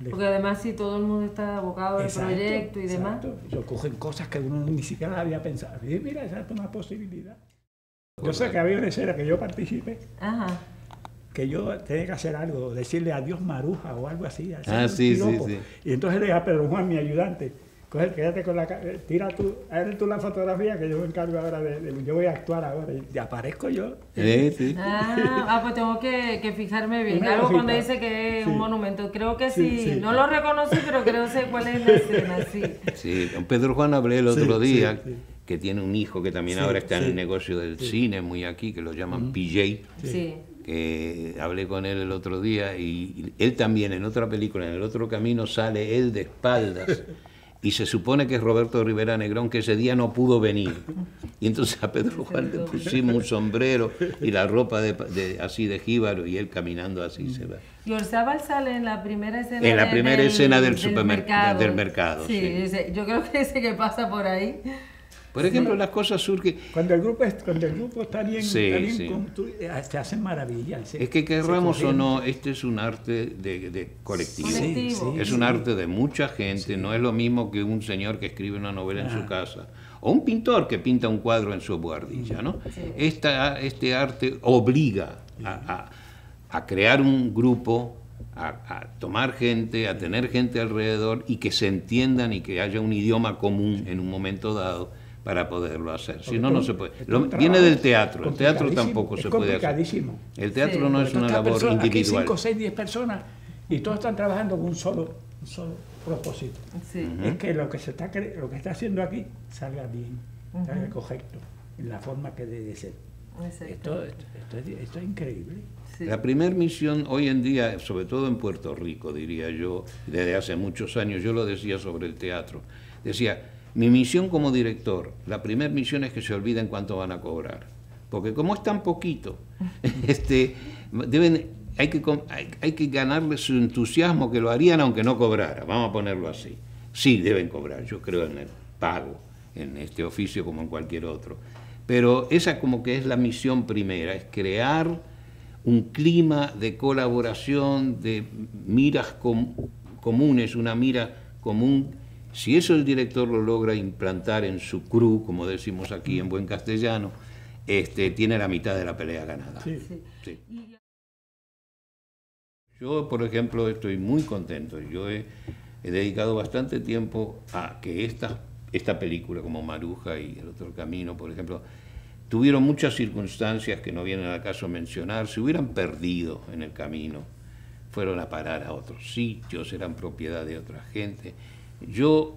Porque además si todo el mundo está abocado al proyecto y demás. Ellos cogen cosas que uno ni siquiera había pensado. Y mira, esa es una posibilidad. Yo sé que había una escena que yo participé. Ajá. Que yo tenía que hacer algo, decirle adiós Maruja o algo así. Sí. Y entonces le dije a Pedro Juan, mi ayudante, quédate con tira tú la fotografía que yo me encargo ahora yo voy a actuar ahora y aparezco yo. Sí. Pues tengo que fijarme bien. Una Algo cosita. cuando dice que es un monumento, creo que Sí. no lo reconocí, pero creo que sé cuál es la escena, sí. Sí, con Pedro Juan hablé el otro día, sí. que tiene un hijo que también ahora está en el negocio del cine, muy aquí, que lo llaman PJ. Sí. Que hablé con él el otro día y él también en otra película, en El otro camino, sale él de espaldas y se supone que es Roberto Rivera Negrón, que ese día no pudo venir, y entonces a Pedro Juan le pusimos un sombrero y la ropa así de jíbaro y él caminando así se va. Y Orzábal sale en la primera escena En la primera escena del supermercado. mercado. Sí. Yo creo que ese que pasa por ahí. Por ejemplo, las cosas surgen. Cuando el grupo está bien, Sí. se hacen maravillas. Es que querramos o no, este es un arte de colectivo. Sí. Es un arte de mucha gente, no es lo mismo que un señor que escribe una novela en su casa, o un pintor que pinta un cuadro en su buhardilla, ¿no? Sí. Este arte obliga a crear un grupo, a tomar gente, a tener gente alrededor y que se entiendan y que haya un idioma común en un momento dado para poderlo hacer. Si no, no se puede. Viene del teatro. El teatro tampoco se puede hacer. El teatro no es una labor individual. 5, 6, 10 personas y todos están trabajando con un solo propósito. Sí. Es que lo que está haciendo aquí salga bien, salga correcto, en la forma que debe ser. Esto es increíble. Sí. La primera misión hoy en día, sobre todo en Puerto Rico, diría yo, desde hace muchos años, yo lo decía sobre el teatro, decía, mi misión como director, la primera misión es que se olviden cuánto van a cobrar, porque como es tan poquito, hay que ganarles su entusiasmo, que lo harían aunque no cobrara, vamos a ponerlo así. Sí, deben cobrar, yo creo en el pago, en este oficio como en cualquier otro, pero esa como que es la misión primera, es crear un clima de colaboración, de miras comunes, una mira común. Si eso el director lo logra implantar en su crew, como decimos aquí en buen castellano, tiene la mitad de la pelea ganada. Sí. Yo, por ejemplo, estoy muy contento. Yo he dedicado bastante tiempo a que esta película, como Maruja y El otro camino, por ejemplo, tuvieron muchas circunstancias que no vienen al caso mencionar, se hubieran perdido en el camino, fueron a parar a otros sitios, eran propiedad de otra gente. Yo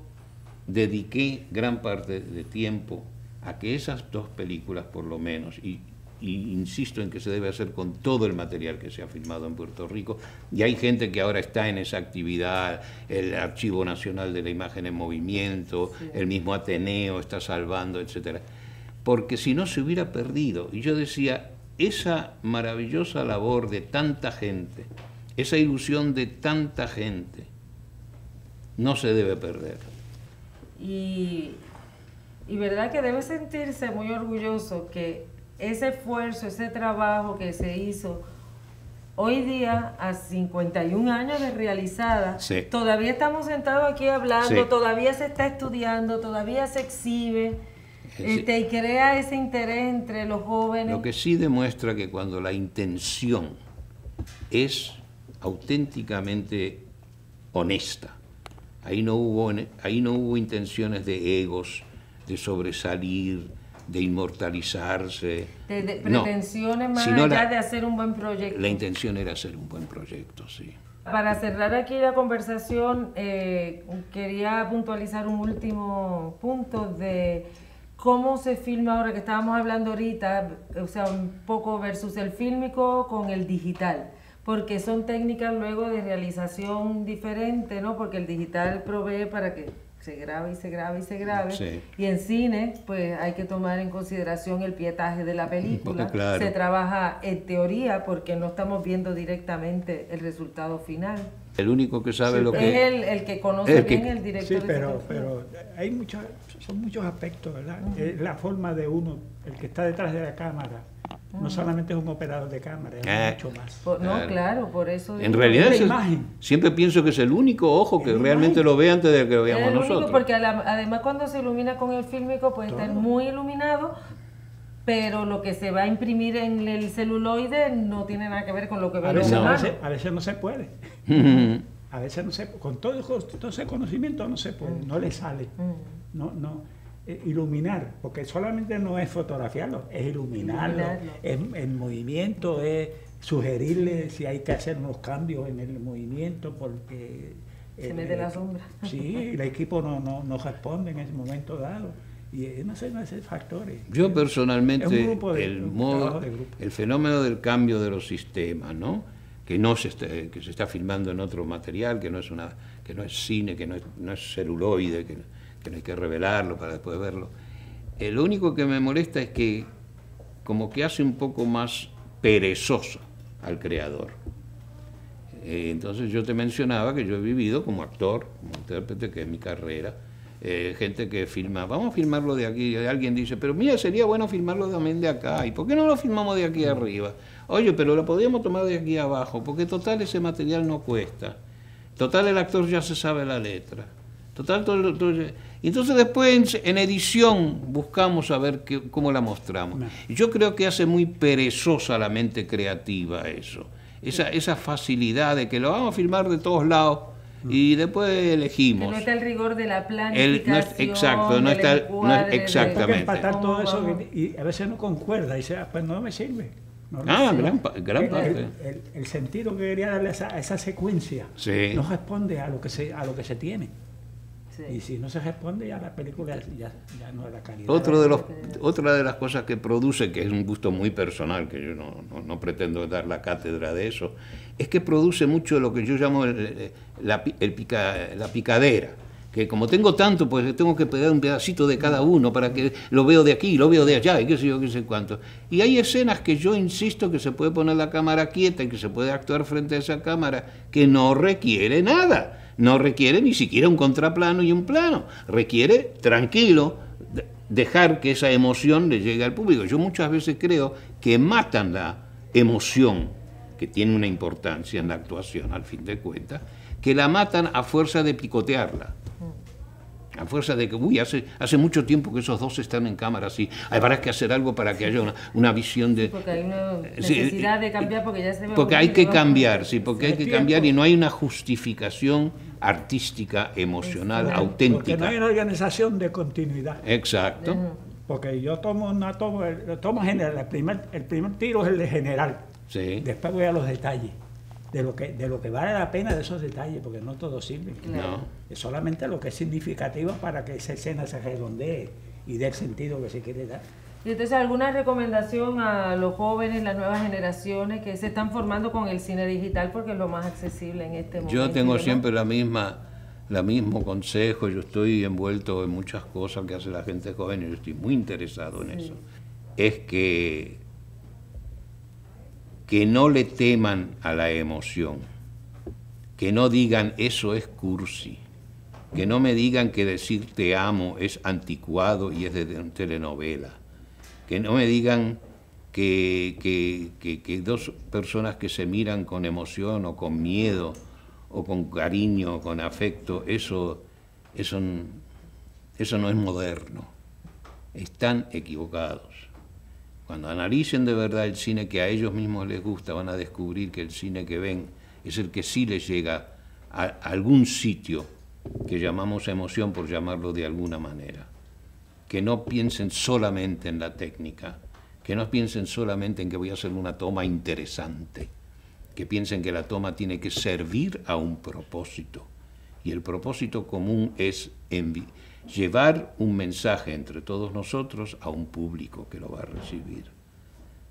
dediqué gran parte de tiempo a que esas dos películas, por lo menos, y insisto en que se debe hacer con todo el material que se ha filmado en Puerto Rico, y hay gente que ahora está en esa actividad, el Archivo Nacional de la Imagen en Movimiento, el mismo Ateneo está salvando, etcétera, porque si no se hubiera perdido. Y yo decía, esa maravillosa labor de tanta gente, esa ilusión de tanta gente, no se debe perder. Y verdad que debe sentirse muy orgulloso que ese esfuerzo, ese trabajo que se hizo hoy día, a 51 años de realizada, todavía estamos sentados aquí hablando, todavía se está estudiando, todavía se exhibe, y crea ese interés entre los jóvenes. Lo que sí demuestra que cuando la intención es auténticamente honesta, ahí no hubo intenciones de egos, de sobresalir, de inmortalizarse. De pretensiones más allá de hacer un buen proyecto. La intención era hacer un buen proyecto, sí. Para cerrar aquí la conversación, quería puntualizar un último punto de cómo se filma ahora, que estábamos hablando ahorita, o sea, un poco versus el fílmico con el digital. Porque son técnicas luego de realización diferentes, ¿no? Porque el digital provee para que se graba y se graba y se graba. Sí. Y en cine, pues hay que tomar en consideración el pietaje de la película. Porque, claro, se trabaja en teoría porque no estamos viendo directamente el resultado final. el único que sabe lo Es que... el que conoce el que- bien el director. Sí, de pero fotografía. hay son muchos aspectos, ¿verdad? Es la forma de uno, el que está detrás de la cámara, no solamente es un operador de cámara, es mucho más. No, claro, por eso... En digo, realidad la es imagen. siempre pienso que es el único ojo que La realmente imagen. lo ve antes de que lo es veamos el único nosotros. porque además cuando se ilumina con el fílmico puede estar Todo. muy iluminado, pero lo que se va a imprimir en el celuloide no tiene nada que ver con lo que ve A los veces, No. humanos. a veces no se puede. A veces no se con todo ese conocimiento no se puede, no le sale. No. Iluminar, porque solamente no es fotografiarlo, es iluminarlo, es el movimiento, es sugerirle si hay que hacer unos cambios en el movimiento, porque Se mete la sombra. Sí, el equipo no responde en ese momento dado. Y es una serie de factores. Yo personalmente, Es un grupo de- el un modo, trabajo de grupo. el fenómeno del cambio de los sistemas, ¿no? Que se está filmando en otro material, que no es cine, que no es celuloide, que no hay que revelarlo para después verlo. Lo único que me molesta es que como que hace un poco más perezoso al creador. Entonces yo te mencionaba que yo he vivido como actor, como intérprete, que es mi carrera, gente que filma, vamos a filmarlo de aquí, y alguien dice, pero mira, sería bueno filmarlo también de acá, ¿y por qué no lo filmamos de aquí arriba? Oye, pero lo podríamos tomar de aquí abajo, porque total ese material no cuesta, total el actor ya se sabe la letra, total todo. Entonces después en edición buscamos a ver cómo la mostramos. Y yo creo que hace muy perezosa la mente creativa eso, esa facilidad de que lo vamos a filmar de todos lados, y después elegimos. Que no está el rigor de la planificación. Exacto, no del está- encuadre, Hay exactamente. que empatar todo eso Vamos. y a veces no concuerda y dice, pues no me sirve. No me Ah, sirve. gran parte. El sentido que quería darle a esa secuencia Sí. no responde a lo que se tiene. Sí. Y si no se responde, ya la película ya no es la calidad. Otra de las cosas que produce, que es un gusto muy personal, que yo no pretendo dar la cátedra de eso, es que produce mucho lo que yo llamo la picadera. Que como tengo tanto, pues tengo que pegar un pedacito de cada uno para que lo veo de aquí, lo veo de allá, y qué sé yo, qué sé cuánto. Y hay escenas que yo insisto que se puede poner la cámara quieta y que se puede actuar frente a esa cámara, que no requiere nada. No requiere ni siquiera un contraplano y un plano. Requiere, tranquilo, dejar que esa emoción le llegue al público. Yo muchas veces creo que matan la emoción, que tiene una importancia en la actuación, al fin de cuentas, que la matan a fuerza de picotearla. A fuerza de que, hace mucho tiempo que esos dos están en cámara así, habrá que hacer algo para que haya una visión de... Porque hay una necesidad de cambiar porque ya se ve... Porque hay que aburrido. cambiar, sí, porque hay que tiempo. cambiar y no hay una justificación artística, emocional, Porque no auténtica. hay una organización de continuidad. Exacto. Porque yo tomo tomo general, el primer tiro es el de general. Sí. Después voy a los detalles. De lo que vale la pena de esos detalles, porque no todo sirve. No. Es solamente lo que es significativo para que esa escena se redondee y dé el sentido que se quiere dar. Y entonces, ¿alguna recomendación a los jóvenes, las nuevas generaciones que se están formando con el cine digital porque es lo más accesible en este momento? Yo tengo ¿verdad? siempre el mismo consejo, yo estoy envuelto en muchas cosas que hace la gente joven y yo estoy muy interesado en eso. Es que no le teman a la emoción, que no digan eso es cursi, que no me digan que decir te amo es anticuado y es de telenovela, que no me digan que dos personas que se miran con emoción o con miedo o con cariño o con afecto, eso no es moderno, están equivocados. Cuando analicen de verdad el cine que a ellos mismos les gusta, van a descubrir que el cine que ven es el que sí les llega a algún sitio que llamamos emoción, por llamarlo de alguna manera. Que no piensen solamente en la técnica, que no piensen solamente en que voy a hacer una toma interesante, que piensen que la toma tiene que servir a un propósito. Y el propósito común es llevar un mensaje entre todos nosotros a un público que lo va a recibir.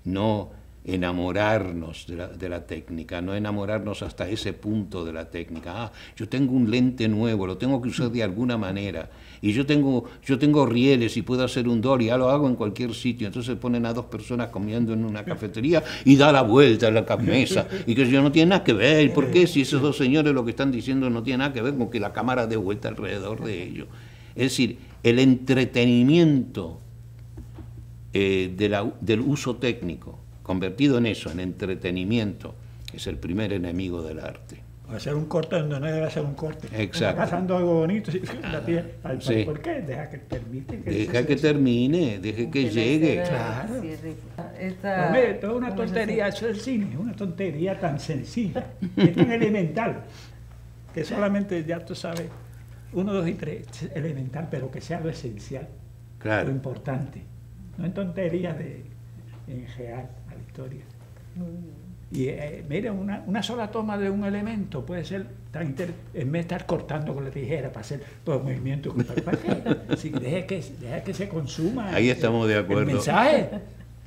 No enamorarnos de la técnica, no enamorarnos hasta ese punto de la técnica. Ah, yo tengo un lente nuevo, lo tengo que usar de alguna manera, y yo tengo rieles y puedo hacer un dolly, ya lo hago en cualquier sitio. Entonces ponen a dos personas comiendo en una cafetería y da la vuelta a la mesa, y que eso no tiene nada que ver. ¿Por qué? Si esos dos señores lo que están diciendo no tiene nada que ver con que la cámara dé vuelta alrededor de ellos. Es decir, el entretenimiento del uso técnico, convertido en eso, en entretenimiento, es el primer enemigo del arte. Hacer un corte donde no debe hacer un corte. Exacto. Está pasando algo bonito. Sí. ¿Por qué? Deja que termine. Deja que termine, deje que llegue. Claro. Esta, mire, toda una tontería, eso es el cine, es una tontería tan sencilla, es tan elemental, que solamente ya tú sabes, 1, 2 y 3, elemental, pero que sea lo esencial, Claro. lo importante. No en tonterías en real a la historia. Y mira, una sola toma de un elemento puede ser tan en vez de estar cortando con la tijera para hacer todo el movimiento. ¿Para qué? Si deja que se consuma. Ahí estamos de acuerdo. El mensaje.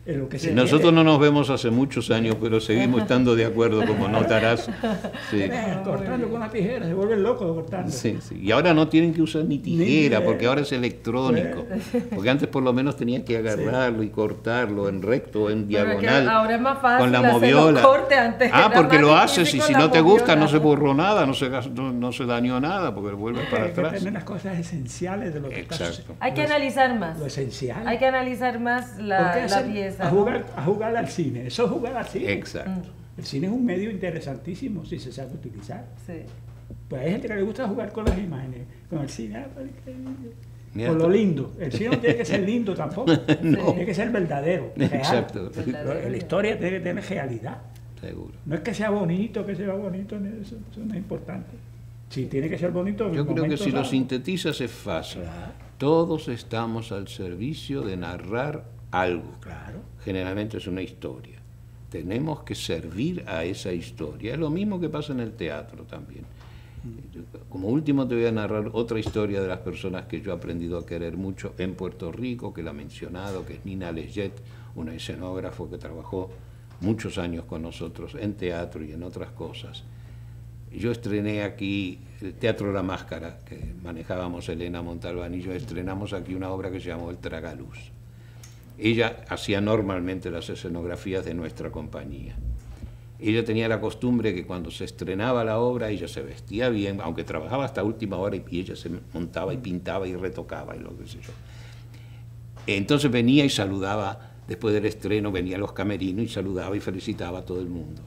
Lo que se Nosotros no nos vemos hace muchos años, pero seguimos estando de acuerdo, como notarás. Sí. Cortando con la tijera, se vuelven locos cortando. Sí, sí. Y ahora no tienen que usar ni tijera, porque ahora es electrónico. Porque antes por lo menos tenían que agarrarlo y cortarlo en recto o en diagonal. Ahora es más fácil con la hacer moviola. los cortes antes. Porque lo haces y si no te gusta no se puede. borró nada, no se dañó nada, porque vuelve para Hay que atrás. tener las cosas esenciales de lo que está Exacto. sucediendo. Hay que analizar más. Lo esencial. Hay que analizar más la pieza. A jugar al cine. Eso es jugar al cine. Exacto. El cine es un medio interesantísimo si se sabe utilizar. Sí. Pues hay gente que le gusta jugar con las imágenes, con el cine. Mira, Por lo lindo. El cine no tiene que ser lindo tampoco. No. Tiene que ser verdadero. Real. Exacto. Verdadero. La historia tiene que tener realidad. Seguro. No es que sea bonito, eso no es importante. Si tiene que ser bonito. Yo creo que si lo sintetizas es fácil. Claro. Todos estamos al servicio de narrar algo. Claro. Generalmente es una historia. Tenemos que servir a esa historia. Es lo mismo que pasa en el teatro también. Como último te voy a narrar otra historia de las personas que yo he aprendido a querer mucho en Puerto Rico, que la he mencionado, que es Nina Leggett, una escenógrafo que trabajó muchos años con nosotros en teatro y en otras cosas. Yo estrené aquí el Teatro La Máscara, que manejábamos Elena Montalbán, y yo estrenamos aquí una obra que se llamó El Tragaluz. Ella hacía normalmente las escenografías de nuestra compañía. Ella tenía la costumbre que cuando se estrenaba la obra, ella se vestía bien, aunque trabajaba hasta última hora, y ella se montaba y pintaba y retocaba y lo que sé yo. Entonces venía y saludaba, después del estreno venía a los camerinos y saludaba y felicitaba a todo el mundo.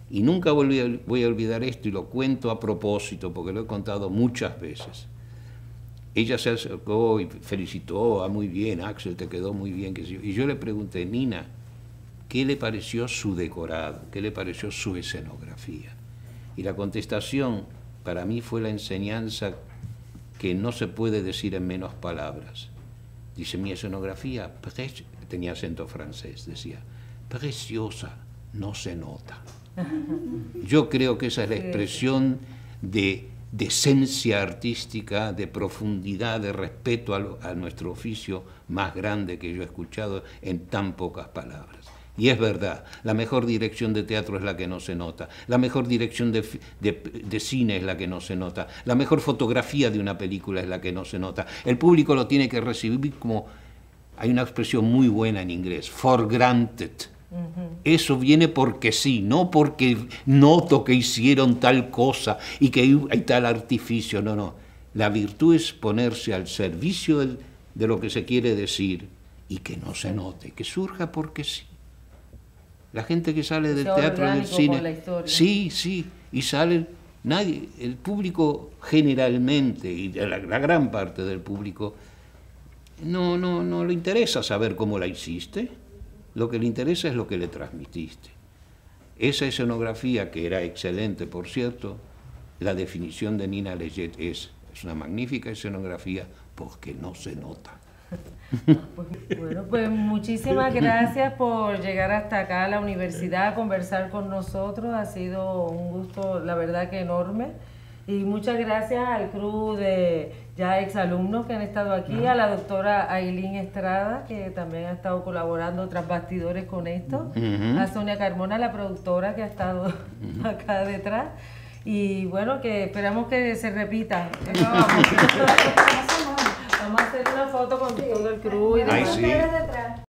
Y nunca voy a olvidar esto, y lo cuento a propósito, porque lo he contado muchas veces. Ella se acercó y felicitó, muy bien, Axel, te quedó muy bien. Y yo le pregunté, Nina, ¿qué le pareció su decorado? ¿Qué le pareció su escenografía? Y la contestación para mí fue la enseñanza que no se puede decir en menos palabras. Dice, mi escenografía, tenía acento francés, decía, preciosa, no se nota. Yo creo que esa es la expresión de esencia artística, de profundidad, de respeto a nuestro oficio más grande que yo he escuchado en tan pocas palabras. Y es verdad, la mejor dirección de teatro es la que no se nota, la mejor dirección de cine es la que no se nota, la mejor fotografía de una película es la que no se nota. El público lo tiene que recibir como, hay una expresión muy buena en inglés, for granted. Eso viene porque sí, no porque noto que hicieron tal cosa y que hay tal artificio, no. La virtud es ponerse al servicio de lo que se quiere decir y que no se note, que surja porque sí. La gente que sale del teatro, del cine, sí, y sale, nadie, el público generalmente, y la gran parte del público, no le interesa saber cómo la hiciste. Lo que le interesa es lo que le transmitiste. Esa escenografía, que era excelente, por cierto, la definición de Nina Leggett es una magnífica escenografía porque no se nota. Bueno, pues muchísimas gracias por llegar hasta acá a la universidad a conversar con nosotros. Ha sido un gusto, la verdad que enorme. Y muchas gracias al crew de ya exalumnos que han estado aquí, a la doctora Ailín Estrada, que también ha estado colaborando tras bastidores con esto, a Sonia Carmona, la productora que ha estado acá detrás. Y bueno, que esperamos que se repita. Vamos a hacer una foto con todo el crew y demás. Ay, sí.